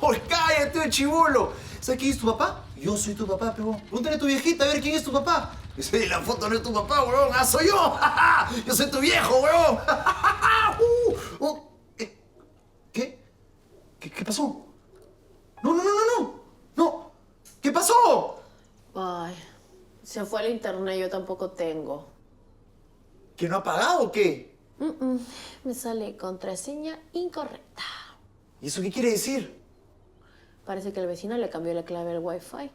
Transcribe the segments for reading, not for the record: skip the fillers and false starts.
¡Oye, cállate, chibolo! ¿Sabes quién es tu papá? Yo soy tu papá, pero pregúntale a tu viejita a ver quién es tu papá. Ese la foto no es tu papá, weón. ¡Ah, soy yo! ¡Yo soy tu viejo, weón! ¿Qué? ¿Qué pasó? ¡No! ¿Qué pasó? Ay, se fue el internet, yo tampoco tengo. ¿Que no ha pagado o qué? Me sale contraseña incorrecta. ¿Y eso qué quiere decir? Parece que el vecino le cambió la clave al Wi-Fi.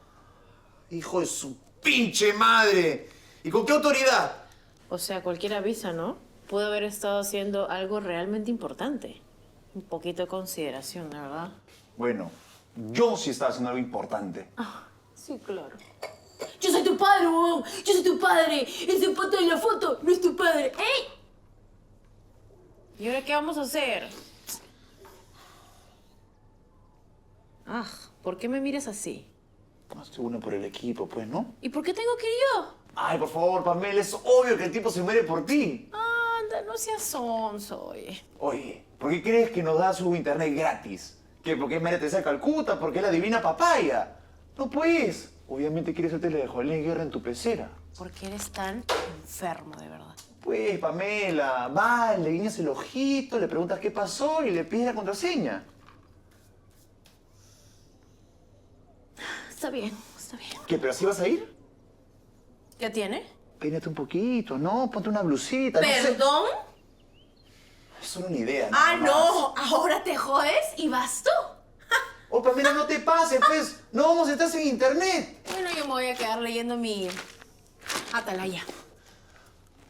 ¡Hijo de su pinche madre! ¿Y con qué autoridad? O sea, cualquier avisa, ¿no? Pudo haber estado haciendo algo realmente importante. Un poquito de consideración, la verdad. Bueno, yo sí estaba haciendo algo importante. Sí, claro. ¡Yo soy tu padre, huevón! ¡Yo soy tu padre! ¡Ese pato de la foto no es tu padre! ¡Ey! ¿Y ahora qué vamos a hacer? ¿Por qué me miras así? No estoy bueno por el equipo, pues, ¿no? ¿Y por qué tengo que ir yo? Ay, por favor, Pamela, es obvio que el tipo se muere por ti. Anda, no seas sonso, oye. Oye, ¿por qué crees que nos da su internet gratis? ¿Qué? ¿Porque es María Teresa de Calcuta? ¿Porque es la divina papaya? No, pues. Obviamente quieres hacerte la de Julián Guerra en tu pecera. ¿Por qué eres tan enfermo, de verdad? Pues, Pamela, va, le guiñas el ojito, le preguntas qué pasó y le pides la contraseña. Está bien, está bien. ¿Qué, pero así vas a ir? ¿Qué tiene? Peínate un poquito, ¿no? Ponte una blusita, no sé. ¿Perdón? Es solo una idea, nada más. No, ahora te jodes y vas tú. Oh, Pamela, no te pases, pues. No vamos a estar sin internet. Bueno, yo me voy a quedar leyendo mi atalaya.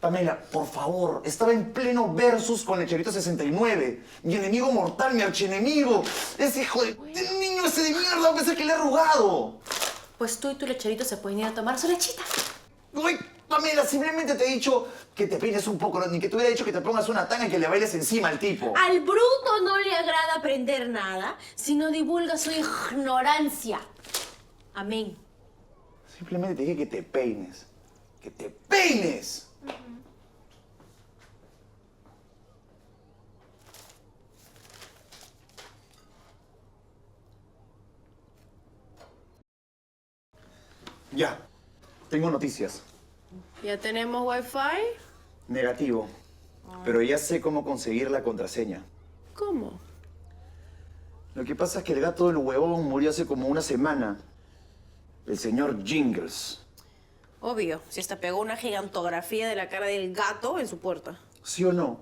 Pamela, por favor, estaba en pleno versus con el Cherito 69. Mi enemigo mortal, mi archienemigo. Ese hijo de niño ese de mierda, va a pensar que le he arrugado. Pues tú y tu lecherito se pueden ir a tomar su lechita. Uy, Pamela, simplemente te he dicho que te peines un poco, ni que te hubiera dicho que te pongas una tanga y que le bailes encima al tipo. Al bruto no le agrada aprender nada si no divulga su ignorancia. Amén. Simplemente te dije que te peines. ¡Que te peines! Ya, tengo noticias. ¿Ya tenemos Wi-Fi? Negativo. Pero ya sé cómo conseguir la contraseña. ¿Cómo? Lo que pasa es que el gato del huevón murió hace como una semana. El señor Jingles. Obvio, si hasta pegó una gigantografía de la cara del gato en su puerta. ¿Sí o no?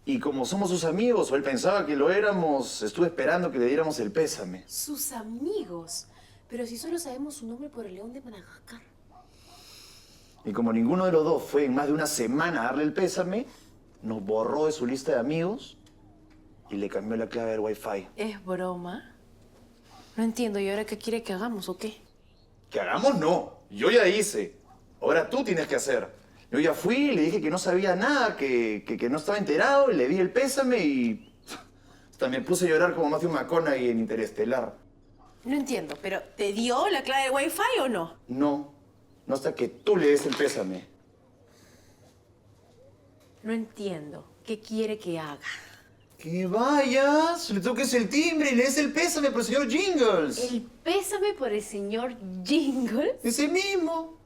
Y como somos sus amigos, o él pensaba que lo éramos, estuve esperando que le diéramos el pésame. Sus amigos. Pero si solo sabemos su nombre por el león de Madagascar. Y como ninguno de los dos fue en más de una semana a darle el pésame, nos borró de su lista de amigos y le cambió la clave del Wi-Fi. ¿Es broma? No entiendo. ¿Y ahora qué quiere que hagamos o qué? ¿Que hagamos? No. Yo ya hice. Ahora tú tienes que hacer. Yo ya fui, le dije que no sabía nada, que no estaba enterado, y le di el pésame y... hasta me puse a llorar como Matthew McConaughey en Interestelar. No entiendo, pero ¿te dio la clave del Wi-Fi o no? No hasta que tú le des el pésame. No entiendo. ¿Qué quiere que haga? Que vayas, le toques el timbre y le des el pésame por el señor Jingles. ¿El pésame por el señor Jingles? Ese mismo.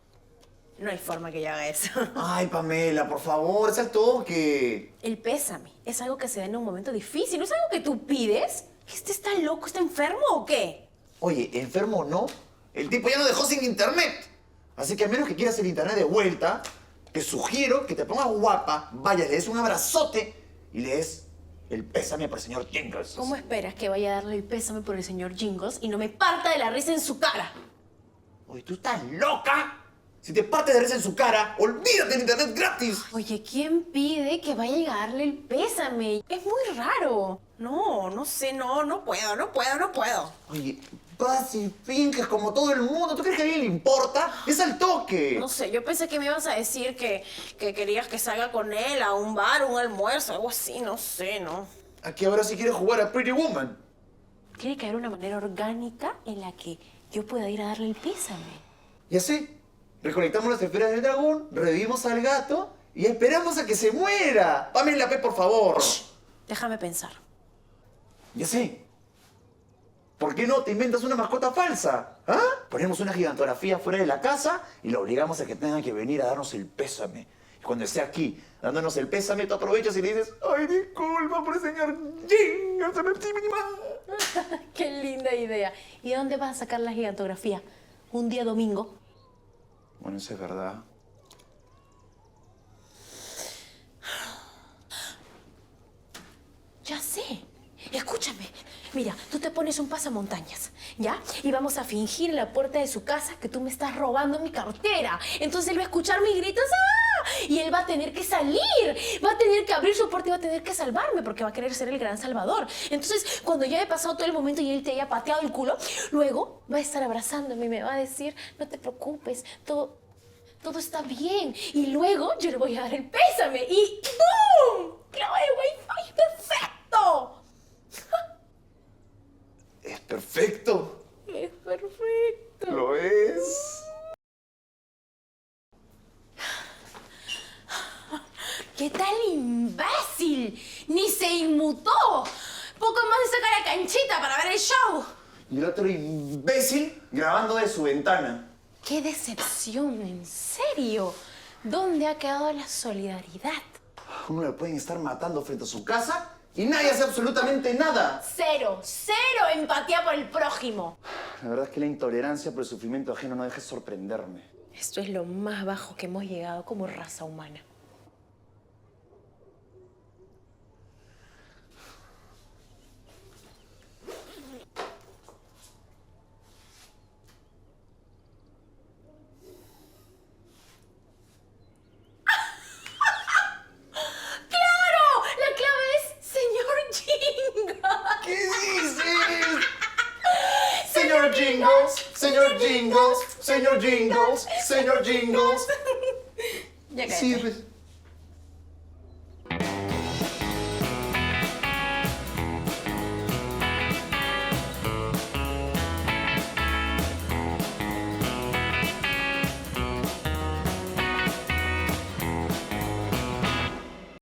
No hay forma que yo haga eso. Ay, Pamela, por favor, es al toque. El pésame es algo que se da en un momento difícil. ¿No es algo que tú pides? ¿Este está loco? ¿Está enfermo o qué? Oye, enfermo o no, el tipo ya nos dejó sin internet. Así que a menos que quieras el internet de vuelta, te sugiero que te pongas guapa, vayas, le des un abrazote y le des el pésame por el señor Jingles. ¿Cómo esperas que vaya a darle el pésame por el señor Jingles y no me parta de la risa en su cara? Oye, ¿tú estás loca? Si te partes de risa en su cara, olvídate del internet gratis. Oye, ¿quién pide que vaya a darle el pésame? Es muy raro. No sé, no puedo. Oye, vas y finges como todo el mundo. ¿Tú crees que a alguien le importa? Es al toque. No sé, yo pensé que me ibas a decir que querías que salga con él a un bar, un almuerzo, algo así, no sé, ¿no? Aquí ahora sí quieres jugar a Pretty Woman. Tiene que haber una manera orgánica en la que yo pueda ir a darle el pésame. Ya sé. Reconectamos las esferas del dragón, revivimos al gato y esperamos a que se muera. Pamela, por favor. Déjame pensar. Ya sé. ¿Por qué no te inventas una mascota falsa? ¿Ah? Ponemos una gigantografía fuera de la casa y lo obligamos a que tengan que venir a darnos el pésame. Y cuando esté aquí dándonos el pésame, tú aprovechas y le dices, ay, disculpa por el señor Jing. Qué linda idea. ¿Y de dónde vas a sacar la gigantografía? ¿Un día domingo? Bueno, eso es verdad. Ya sé. Escúchame. Mira, tú te pones un pasamontañas, ¿ya? Y vamos a fingir en la puerta de su casa que tú me estás robando mi cartera. Entonces él va a escuchar mis gritos, ¡ah! Y él va a tener que salir. Va a tener que abrir su puerta y va a tener que salvarme porque va a querer ser el gran salvador. Entonces, cuando ya haya pasado todo el momento y él te haya pateado el culo, luego va a estar abrazándome y me va a decir, no te preocupes, todo está bien. Y luego yo le voy a dar el pésame y ¡pum! ¡Clave de Wi-Fi! ¡Perfecto! Es perfecto. Es perfecto. Lo es. ¿Qué tal imbécil? ¡Ni se inmutó! Poco más de sacar la canchita para ver el show. Y el otro imbécil grabando de su ventana. ¡Qué decepción! ¿En serio? ¿Dónde ha quedado la solidaridad? Uno le pueden estar matando frente a su casa y nadie hace absolutamente nada. Cero empatía por el prójimo. La verdad es que la intolerancia por el sufrimiento ajeno no deja de sorprenderme. Esto es lo más bajo que hemos llegado como raza humana. ¿Qué dices? Señor Jingles, señor Jingles, señor Jingles, señor Jingles. Ya cállate. Sí, pues.